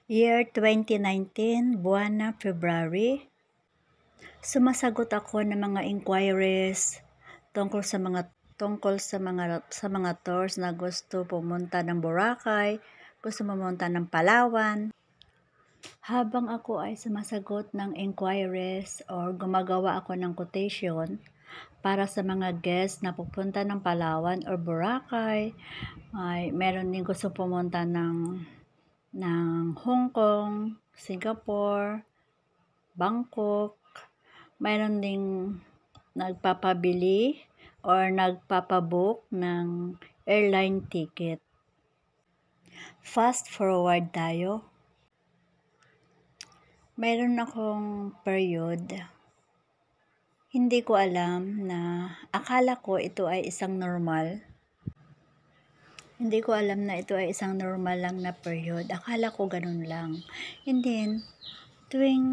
Year 2019, buwan ng February, sumasagot ako ng mga inquiries tungkol sa mga tours na gusto pumunta ng Boracay, gusto pumunta ng Palawan. Habang ako ay sumasagot ng inquiries or gumagawa ako ng quotation para sa mga guests na pupunta ng Palawan or Boracay, ay meron din gusto pumunta ng Hong Kong, Singapore, Bangkok. Mayroon ding nagpapabili or nagpapabook ng airline ticket. Fast forward tayo. Mayroon akong period. Hindi ko alam na akala ko ito ay isang normal. Hindi ko alam na ito ay isang normal lang na period. Akala ko ganun lang. And then, tuwing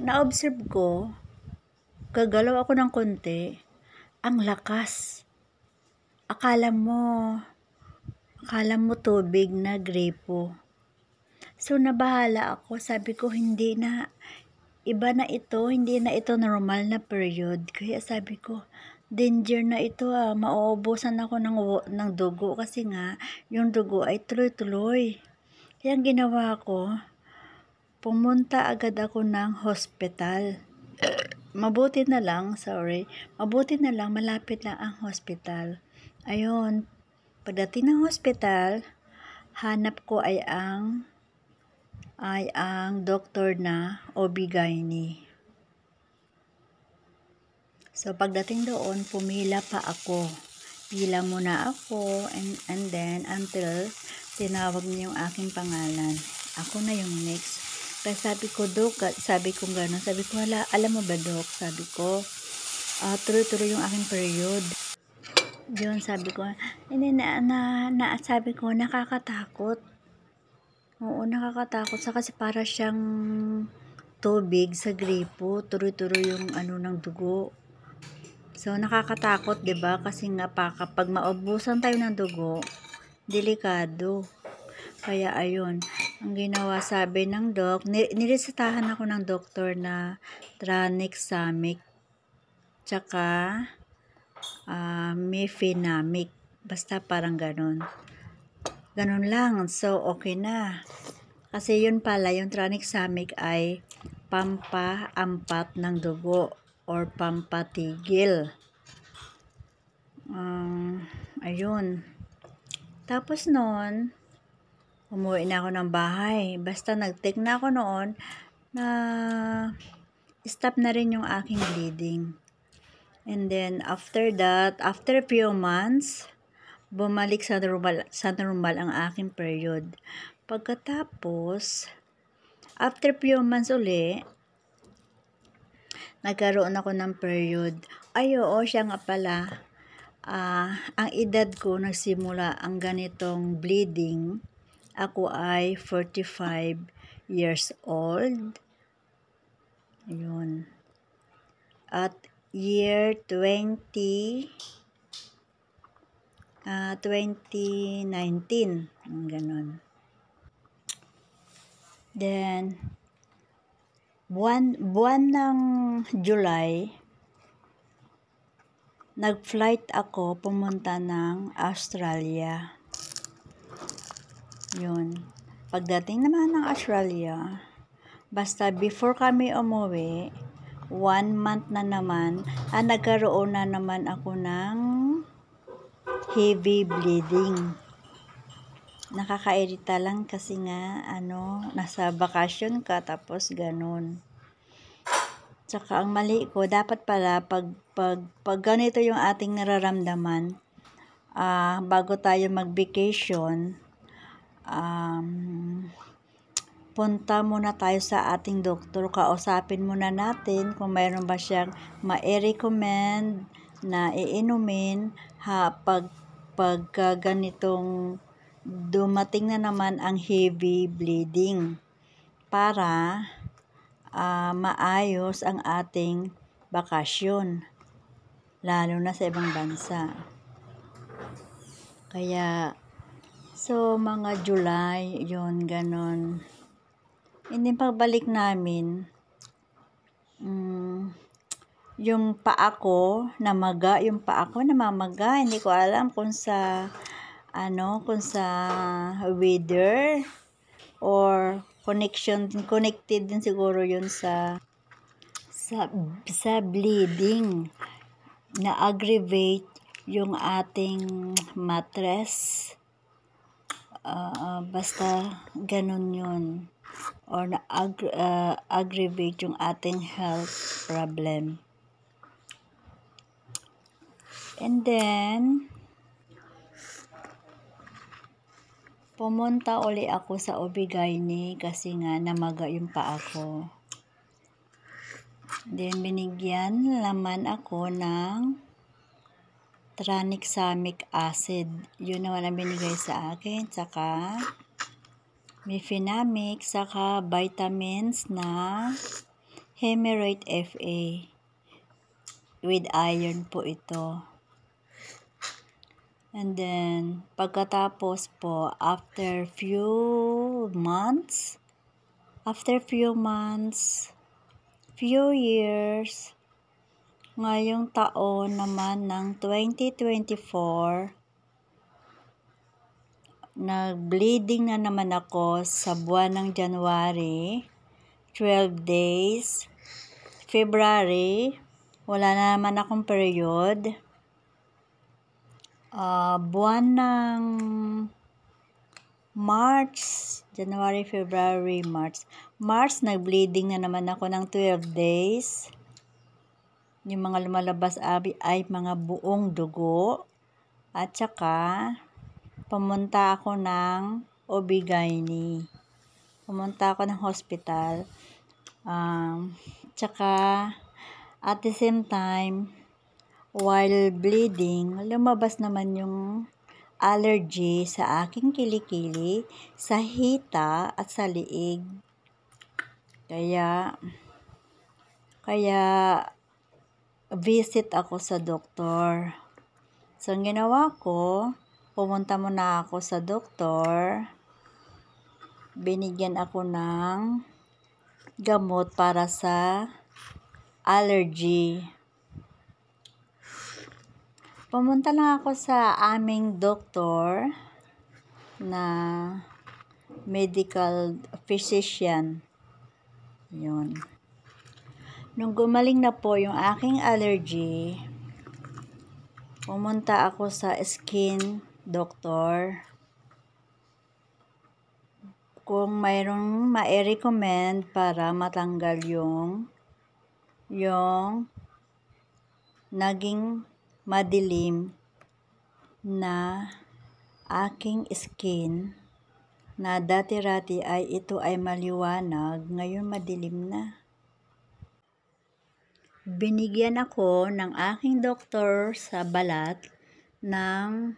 na-observe ko, gagalaw ako ng konti, ang lakas. Akala mo tubig na gripo. So, nabahala ako. Sabi ko, hindi na ito normal na period. Kaya sabi ko, danger na ito mauubusan ako ng dugo kasi nga, yung dugo ay tuloy-tuloy. Kaya ang ginawa ko, pumunta agad ako ng hospital. Mabuti na lang, malapit lang ang hospital. Ayun, pagdating ng hospital, hanap ko ay ang doktor na OB-GYN. So, pagdating doon, pumila pa ako. Pila muna ako, and then, until tinawag niya yung aking pangalan. Ako na yung next. Kaya sabi ko, Dok, sabi ko gano'n. Sabi ko, alam mo ba, Dok? Sabi ko, tuloy-tuloy yung aking period. Yun, sabi ko. And then, sabi ko, nakakatakot. Oo, nakakatakot. Kasi para siyang tubig sa gripo. Tuloy-tuloy yung ng dugo. So, nakakatakot, 'di ba? Kasi nga kapag maubusan tayo ng dugo, delikado. Kaya ayun, ang ginawa, sabi ng doc, niresetahan ako ng doktor na tranexamic tsaka mefenamic. Basta parang ganun. Ganun lang. So, okay na. Kasi yun pala, yung tranexamic ay pampaampat ng dugo or pampatigil. Ayun. Tapos noon, umuwi na ako ng bahay. Basta nag-take na ako noon na stop na rin yung aking bleeding. And then, after that, after a few months, bumalik sa normal ang aking period. Pagkatapos, after few months uli, nagkaroon ako ng period. Ay, oo, siya nga pala. Ang edad ko nagsimula ang ganitong bleeding. Ako ay 45 years old. Ayun. At year 2019. Ganon. Then, buwan ng July, nag-flight ako pumunta ng Australia. Yun. Pagdating naman ng Australia, basta before kami umuwi, 1 month na naman, nagkaroon na naman ako ng heavy bleeding. Nakakairita lang kasi nga, nasa bakasyon ka, tapos ganun. Tsaka ang mali ko, dapat pala, pag ganito yung ating nararamdaman, bago tayo mag-vacation, punta muna tayo sa ating doktor, kausapin muna natin kung mayroon ba siyang ma-recommend na iinumin pagka ganitong dumating na naman ang heavy bleeding para maayos ang ating bakasyon, lalo na sa ibang bansa. Kaya, so mga July, yun, ganon. Hindi pagbalik namin, yung paa ko namamaga. Hindi ko alam kung sa weather or connected din siguro yun sa bleeding na aggravate yung ating mattress. Basta ganun yun, or na aggravate yung ating health problem. And then pumunta uli ako sa OB/GYN kasi nga namaga yung paa ko. Then binigyan naman ako ng tranexamic acid. Yun naman ang binigay sa akin. Saka mefenamic, saka vitamins na Hemerate FA. With iron po ito. And then, pagkatapos po, after few years, ngayong taon naman ng 2024, nag-bleeding na naman ako sa buwan ng January, 12 days. February, wala na naman akong period. Buwan ng March, January, February, March, nag-bleeding na naman ako ng 12 days. Yung mga lumalabas ay mga buong dugo. At saka, pumunta ako ng OB/GYN. Pumunta ako ng hospital. Tsaka, at the same time, while bleeding, lumabas naman yung allergy sa aking kilikili, sa hita at sa liig. Kaya visit ako sa doktor. So, ang ginawa ko, pumunta muna ako sa doktor. Binigyan ako ng gamot para sa allergy. Pumunta lang ako sa aming doktor na medical physician. Yun. Nung gumaling na po yung aking allergy, pumunta ako sa skin doctor. Kung mayroong ma-recommend para matanggal yung naging madilim na aking skin, na dati-rati ay ito ay maliwanag, ngayon madilim na. Binigyan ako ng aking doktor sa balat ng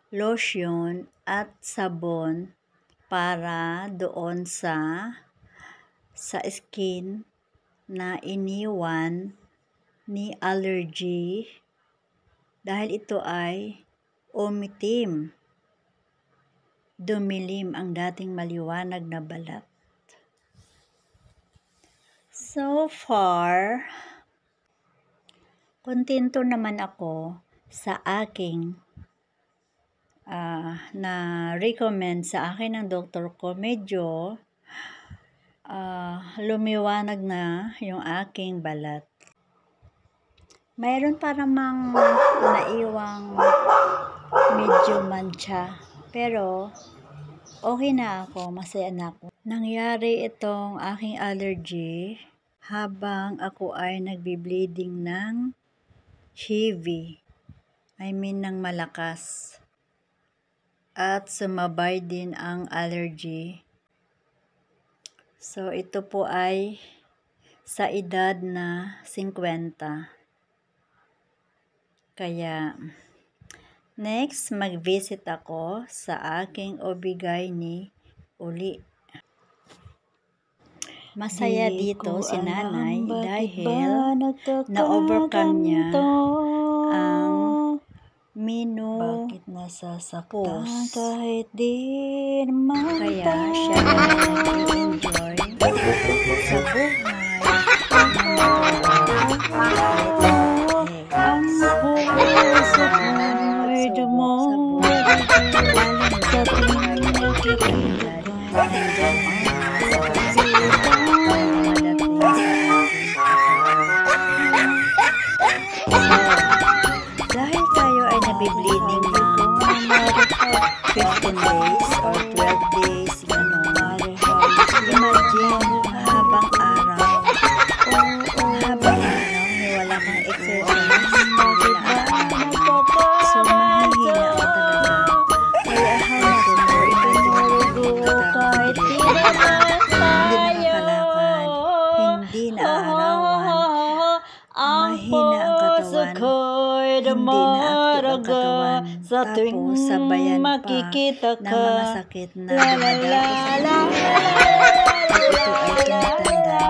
lotion at sabon para doon sa skin na iniwan ni allergy, dahil ito ay umitim, dumilim ang dating maliwanag na balat. So far, kontento naman ako sa aking na recommend sa akin ng doktor ko. Medyo lumiwanag na yung aking balat. Mayroon pa namang naiwang medyo mancha, pero okay na ako, masaya na ako. Nangyari itong aking allergy habang ako ay nagbi-bleeding ng heavy, ng malakas, at sumabay din ang allergy. So ito po ay sa edad na 50. Kaya, next, mag-visit ako sa aking OB/GYN uli. Masaya dito si nanay dahil na-overcome niya ang bakit nasasaktan kahit di naman. Kaya siya ay nag-enjoy days or 12 days, gano'n. Imagine, mahabang araw. Mahabang araw, wala kang exercise. So, mahihina ako talaga. Kaya hanap ko, imagine kahit hindi nakakalakad, hindi naaarawan, mahina ang katawan, hindi na active ang katawan, tapos sabayan pa ng mga sakit na dumadako sa kanila. Ito ay tumatanda na.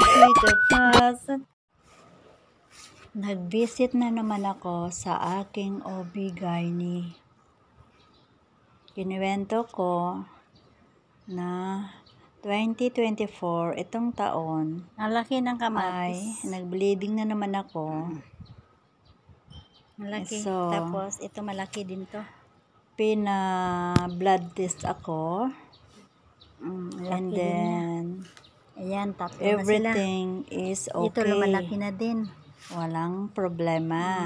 Dahil doon, nag-visit na naman ako sa aking OB-GYN. Kinuwento ko na 2024, itong taon, Nalaki ng ay kamatis. nag-bleeding na naman ako. Malaki. So, Tapos, ito malaki din to. Pina-blood test ako. And Laki din then, Ayan, tatlo na sila. everything is Ito okay. lumalaki na din. Walang problema.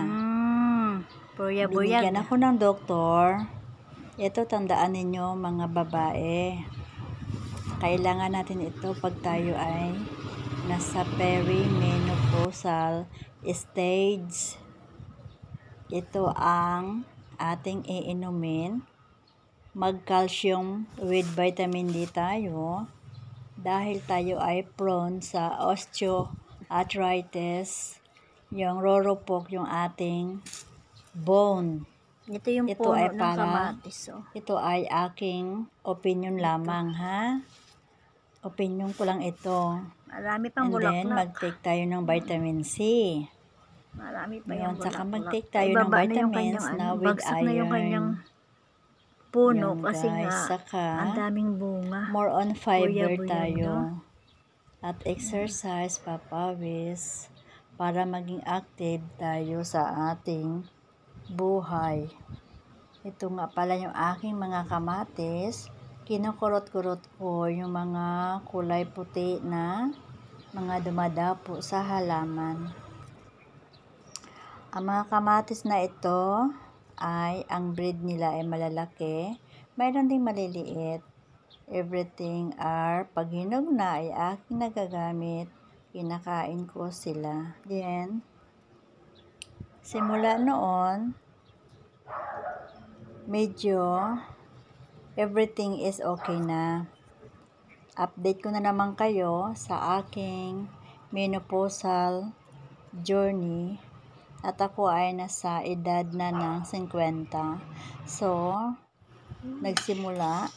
Buyag-buyag. Binigyan ako ng doktor. Ito, tandaan ninyo mga babae. Kailangan natin ito pag tayo ay nasa perimenopausal stage. Ito ang ating iinumin. Mag-calcium with vitamin D tayo dahil tayo ay prone sa osteoarthritis, yung rorupok yung ating bone. Ito yung Ito puno ay ng para- kamatis. Oh. Ito ay aking opinion lamang, ha? Opinion ko lang ito. Marami pang And then, bulaklak. mag-take tayo ng vitamin C. Marami pa Yun, yung saka bulaklak. mag-take tayo ng Ibaba na yung vitamins kanyang, na with bagsak na yung iron. kanyang puno Yun, kasi guys. nga Saka, ang daming bunga. more on fiber Buya-buya, tayo. no? At exercise, papawis, para maging active tayo sa ating buhay. Ito nga pala yung aking mga kamatis. Kinukurot-kurot ko yung mga kulay puti na mga dumadapo sa halaman. Ang mga kamatis na ito ay ang breed nila ay malalaki. Mayroon ding maliliit. Everything are pag hinog na ay aking nagagamit. Kinakain ko sila. Then, simula noon, medyo everything is okay na. Update ko na naman kayo sa aking menopausal journey at ako ay nasa edad na ng 50. So, nagsimula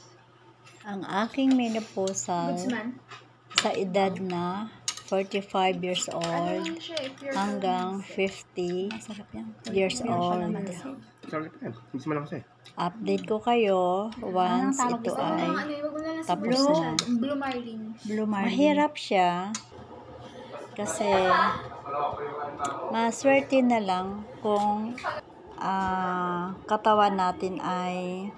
ang aking menopausal sa edad na 45 years old hanggang 50 years old. Update ko kayo once ito ay tapos na. Blue Marlin. Blue Marlin. Mahirap siya kasi maswerte na lang kung katawan natin ay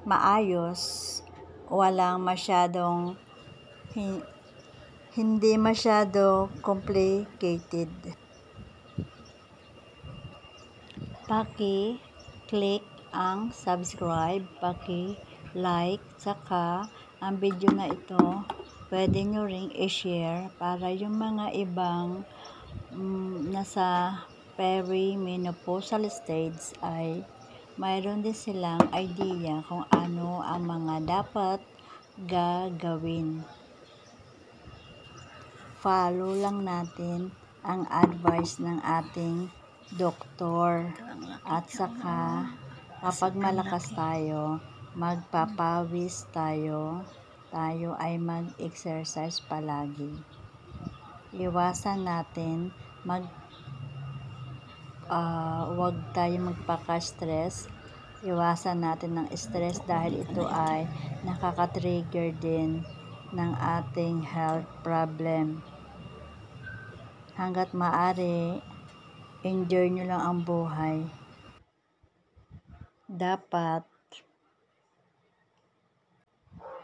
maayos, walang masyadong hindi masyado complicated. Paki-click ang subscribe, paki-like, saka ang video na ito pwede nyo ring i-share para yung mga ibang nasa perimenopausal stage ay mayroon din silang idea kung ano ang mga dapat gagawin. Follow lang natin ang advice ng ating doktor. At saka, kapag malakas tayo, magpapawis tayo, tayo ay mag-exercise palagi. Iwasan natin huwag tayo magpaka-stress. Iwasan natin ng stress dahil ito ay nakaka-trigger din ng ating health problem. Hanggat maaari, enjoy nyo lang ang buhay. Dapat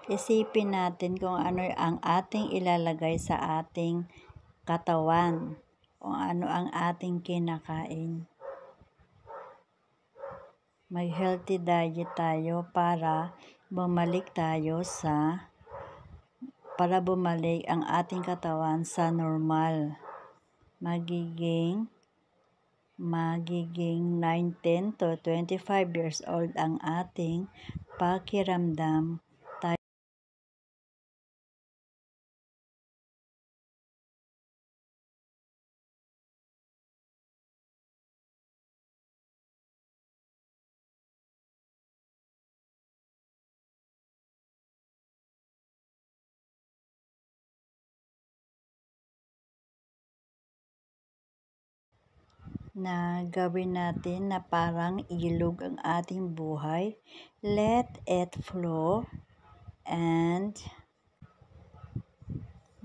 isipin natin kung ano ang ating ilalagay sa ating katawan. kung ano ang ating kinakain. Mag-healthy diet tayo para bumalik ang ating katawan sa normal. Magiging 19 to 25 years old ang ating pakiramdam. Na gawin natin na parang ilog ang ating buhay. Let it flow and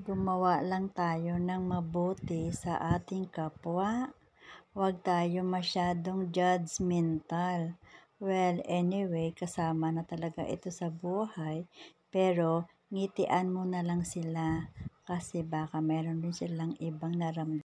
gumawa lang tayo ng mabuti sa ating kapwa. Huwag tayo masyadong judgmental. Well, anyway, kasama na talaga ito sa buhay. Pero, ngitian mo na lang sila kasi baka meron din silang ibang naramdaman.